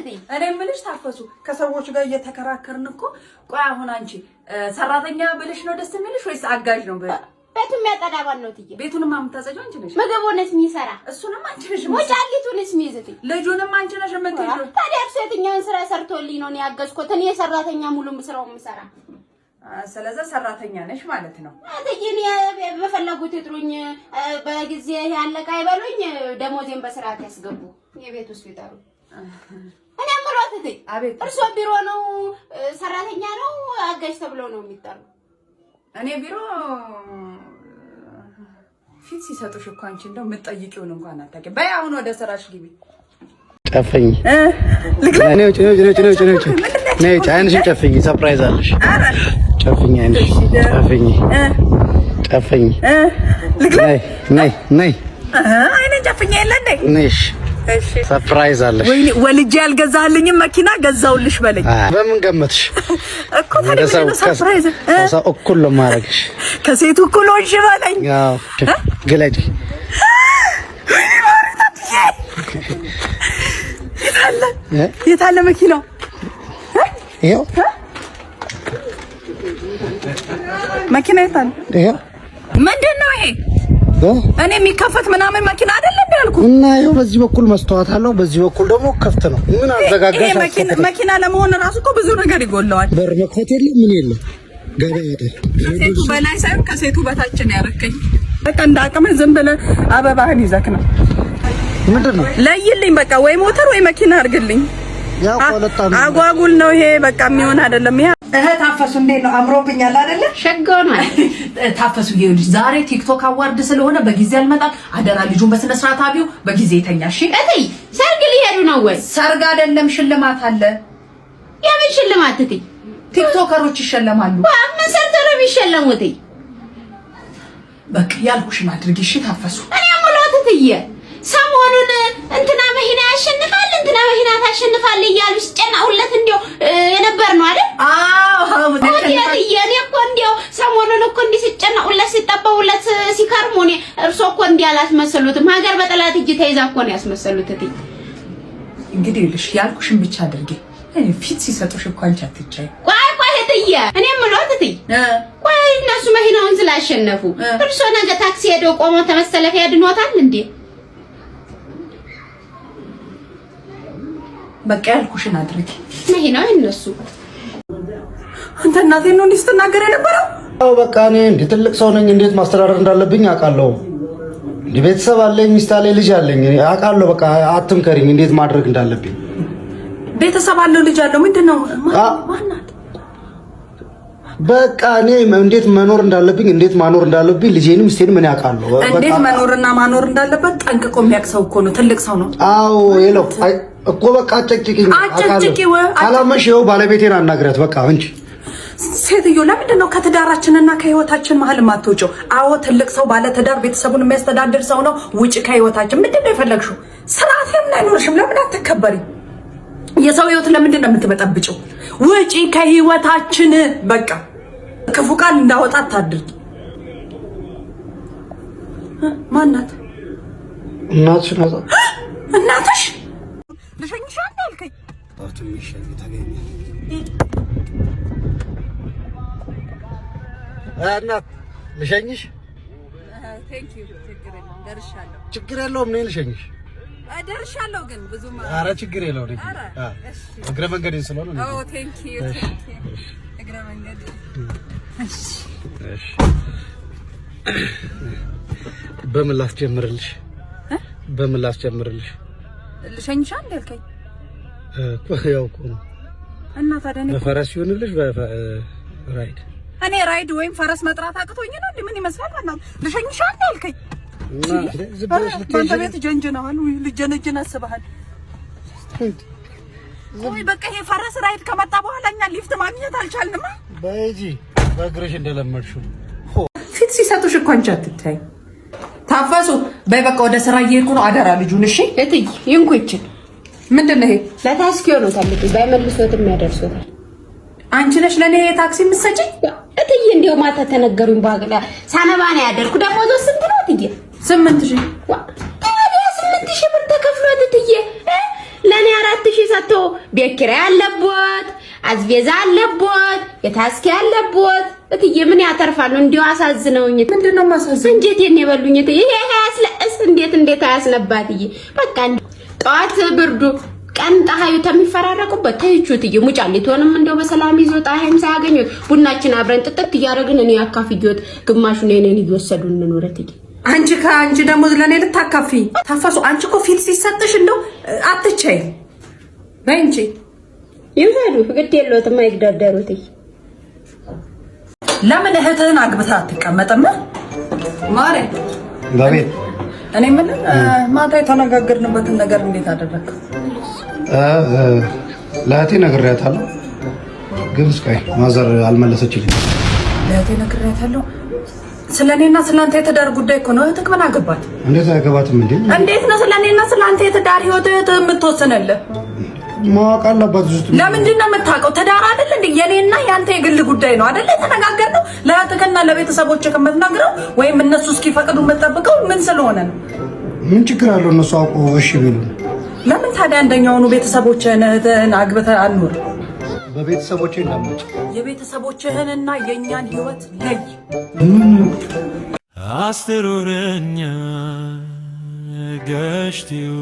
እትይ እኔ ምንሽ ታፈሱ ከሰዎች ጋር እየተከራከርን እኮ ቆይ አሁን አንቺ ሰራተኛ ብለሽ ነው ደስ የሚልሽ ወይስ አጋዥ ነው? ቤቱን የሚያጠዳባን ነው እትዬ። ቤቱንም አምታጸጁ አንቺ ነሽ። ምግቡንስ የሚሰራ እሱንም አንቺ ነሽ። ወጫሊቱንስ የሚይዝት ልጁንም አንቺ ነሽ የምትይዘው። ታዲያ እርሱ የትኛውን ስራ ሰርቶልኝ ነው ያገዝኩት? እኔ ሰራተኛ ሙሉ ስራው የምሰራ። ስለዚህ ሰራተኛ ነሽ ማለት ነው። አትጂኒ በፈለጉት ይጥሩኝ፣ በጊዜ ያለቃ ይበሉኝ፣ ደሞዜን በስርዓት ያስገቡ፣ የቤት ውስጥ ይጠሩ። እኔ አምሮት እትይ አቤት። እርሱ ቢሮ ነው ሰራተኛ ነው አጋዥ ተብሎ ነው የሚጠሩ? እኔ ቢሮ ፊት ሲሰጡሽ እኮ አንቺ እንደው የምትጠይቂውን እንኳን አታውቂም። በይ አሁን ወደ ስራሽ ግቢ። ጨፍኝ ነይ አይንሽን ጨፍኝ፣ ሰርፕራይዝ አለሽ። ጨፍኝ አይንሽ ጨፍኝ ነይ አይኔ ጨፍኝ የለ እንዴ? ነሽ እሺ ሰርፕራይዝ አለሽ። ወይኔ ወልጄ ያልገዛህልኝም መኪና ገዛውልሽ በለኝ። በምን ገመትሽ እኮ ታዲያ ምን ሰርፕራይዝ? ሰው እኩል ነው ማረግሽ፣ ከሴቱ እኩል ሆንሽ በለኝ። አዎ ግለጪ። የታለ መኪናው? ይሄው መኪና የታለ? ይሄው ምንድነው ይሄ? እኔ የሚከፈት ምናምን መኪና አይደለም እንዳልኩ እና ይሄው በዚህ በኩል መስተዋት አለው፣ በዚህ በኩል ደግሞ ክፍት ነው። ምን አዘጋጋሽ? ይሄ መኪና ለመሆን ራሱ እኮ ብዙ ነገር ይጎለዋል። በር መክፈት የለም ምን የለም። ገበያ አይደል? ከሴቱ በላይ ሳይሆን ከሴቱ በታች ነው ያረከኝ። በቃ እንዳቅምህ ዝም ብለህ አበባህን ይዘክ ነው። ምንድነው? ለይልኝ በቃ ወይ ሞተር ወይ መኪና አድርግልኝ። ያው ቆለጣው አጓጉል ነው ይሄ። በቃ የሚሆን አይደለም ይሄ። ታፈሱ እንዴት ነው? አምሮብኛል አይደለ? ሸጋው ነው ታፈሱ። ይኸውልሽ ዛሬ ቲክቶክ አዋርድ ስለሆነ በጊዜ አልመጣም። አደራ ልጁን በስነ ስርዓት አቢው በጊዜ ይተኛ። እሺ እትይ ሰርግ ሊሄዱ ነው ወይ? ሰርግ አይደለም ሽልማት አለ። የምን ሽልማት እትይ? ቲክቶከሮች ይሸለማሉ። ምን ሰርተው ነው የሚሸለሙት? በቃ ያልኩሽን አድርጊ። እሺ ታፈሱ። እኔ ሙሉት እትዬ ሰሞኑን እንትና መኪና ያሸንፋል እንትና መኪና ታሸንፋል እያሉ ሲጨናውለት እንደው የነበር ነው አይደል? አዎ እኔ እኮ እንደው ሰሞኑን እኮ እንዲህ ሲጨናውለት ሲጠባውለት ሲከርሙ እኔ እርሶ እኮ እንዲህ አላስመሰሉትም። ሀገር በጠላት እጅ ተይዛ እኮ ነው ያስመሰሉት። እትዬ እንግዲህ ልሽ ያልኩሽን ብቻ አድርጊ። እኔ ፊት ሲሰጡሽ እኮ አንቺ አትጫይ። ቆይ እትዬ እኔ የምልዎት እትዬ ቆይ እነሱ መኪናውን ስላሸነፉ እርሶ ነገ ታክሲ ሄደው ቆሞ ተመሰለፍ ያድኖታል እንዴ? በቃ ያልኩሽን አድርጊ። መኪናው እነሱ አንተ እናቴን ነው እንዲስተናገር የነበረው? አዎ በቃ እኔ እንደ ትልቅ ሰው ነኝ። እንዴት ማስተዳደር እንዳለብኝ አውቃለሁ። ቤተሰብ አለኝ፣ ሚስት አለኝ፣ ልጅ አለኝ። አውቃለሁ። በቃ አትምከሪኝ እንዴት ማድረግ እንዳለብኝ። ቤተሰብ አለው፣ ልጅ አለው። ምንድነው ማናት? በቃ እኔ እንዴት መኖር እንዳለብኝ እንዴት ማኖር እንዳለብኝ ልጄንም ሚስቴንም እኔ አውቃለሁ። እንዴት መኖርና ማኖር እንዳለበት ጠንቅቆ የሚያውቅ ሰው እኮ ነው። ትልቅ ሰው ነው። አዎ የለው እኮ በቃ አጨቅጭቂኝ። ካላመንሽ ይኸው ባለቤቴን አናግሪያት። በቃ እንጂ ሴትዮ ለምንድን ነው ከትዳራችንና ከህይወታችን መሀል የማትወጪው? አዎ ትልቅ ሰው ባለ ትዳር ቤተሰቡን የሚያስተዳድር ሰው ነው። ውጪ ከህይወታችን። ምንድን ነው የፈለግሽው? ስርዓት ለምን አይኖርሽም? ለምን አትከበሪ? የሰው ህይወት ለምንድን ነው የምትበጠብጪው? ውጪ ከህይወታችን። በቃ ክፉ ቃል እንዳወጣ አታድርጊ። ማናት? እናትሽ ናት። እናትሽ ልሸኝሽ እንዳልከኝ አትሚሽ ተገኘ እናት ልሸኝሽ። ቴንክ ዩ። ደርሻለሁ። ችግር የለውም። እኔ ልሸኝሽ ደርሻለሁ። ግን ብዙ ኧረ ችግር የለውም። እግረ መንገዴን ስለሆነ ነው። ቴንክ ዩ። እግረ መንገድ። እሺ በምን ላስጀምርልሽ? በምን ላስጀምርልሽ? ልሸኝሽ እንዳልከኝ ያው እኮ ነው። እና ታዲያ በፈረስ ይሆንልሽ በራይድ? እኔ ራይድ ወይም ፈረስ መጥራት አቅቶኝ ነው እንዴ? ምን ይመስላል? ማናም ልሸኝሽ እንዳልከኝ ቤት ጀንጅናል። ልጀነጅን አስበሃል? ወይ በቃ ይሄ ፈረስ ራይድ ከመጣ በኋላ እኛ ሊፍት ማግኘት አልቻልንም። በይጂ በእግርሽ እንደለመድሽው ፊት ሲሰጡሽ እኮ አንቺ አትታይ። ታፈሱ በይ በቃ ወደ ስራ እየሄድኩ ነው። አደራ ልጁን እሺ። እትይ ይንኩ ይችል ምንድነው ይሄ? ለታክሲው ነው ታልኩ ባይመልሶትም ያደርሶታል። አንቺ ነሽ ለኔ ታክሲ የምትሰጪኝ? እትዬ እንደው ማታ ተነገሩኝ። ባገላ ሳነባና ያደርኩ ደግሞ ዘው ስንት ነው እትዬ? 8000 ታዲያ 8000 ብር ተከፍሎት እትዬ ለኔ 4000 ሰጥቶ ቤት ኪራይ አለቦት፣ አዝቤዛ አለቦት፣ የታስኪ አለቦት። እትዬ ምን ያተርፋሉ? እንዲያው አሳዝነውኝ። ምንድነው ማሳዝን? እንጀቴን የበሉኝ። ይሄ ያስለእስ እንዴት አያስነባትዬ። በቃ ጠዋት ብርዱ ቀን ፀሐዩ ተሚፈራረቁበት ተይቹት ሙጫሊቶንም እንደው በሰላም ይዞ ፀሐይም ሳያገኙት ቡናችን አብረን ጥጥት እያደረግን እኔ አካፍየውት ግማሹን እኔን እየወሰዱ እንኖረትዬ። አንቺ ደግሞ ለኔ ልታካፊ ታፋሱ። አንቺ እኮ ፊት ሲሰጥሽ እንደው አትቻይ በይ እንጂ ይውሰዱ ፍቅድ የለውም አይግዳደሩት። ለምን እህትህን አግብታ አትቀመጥም? ማሬ ዳዊት እኔ ምን ማታ የተነጋገርንበትን ነገር እንዴት አደረክ? ለእህቴ ነግሬያታለሁ፣ ግን እስካይ ማዘር አልመለሰችልኝም። ለእህቴ ነግሬያታለሁ። ስለኔና ስላንተ የትዳር ጉዳይ እኮ ነው። እህትህ ምን አገባት? እንዴት አያገባትም እንዴ? እንዴት ነው ስለኔና ስላንተ የትዳር ህይወት እህትህ የምትወስንልህ? ማወቅ አለባት። ለምንድን ነው የምታውቀው? ትዳር አይደል እንዴ? የኔና ያንተ የግል ጉዳይ ነው አይደል? የተነጋገርነው ለእህትህና ለቤተሰቦችህ ከምትነግረው ወይም እነሱ እስኪፈቅዱ የምትጠብቀው ምን ስለሆነ ነው? ምን ችግር አለው እነሱ አውቆ እሺ ቢሉ? ለምን ታዲያ እንደኛውኑ ቤተሰቦችህን እህትህን አግብተህ አኑር። በቤተሰቦቼ እንዳመጭ የቤተሰቦችህንና የእኛን ህይወት ለይ። አስተሮረኛ ገሽቲው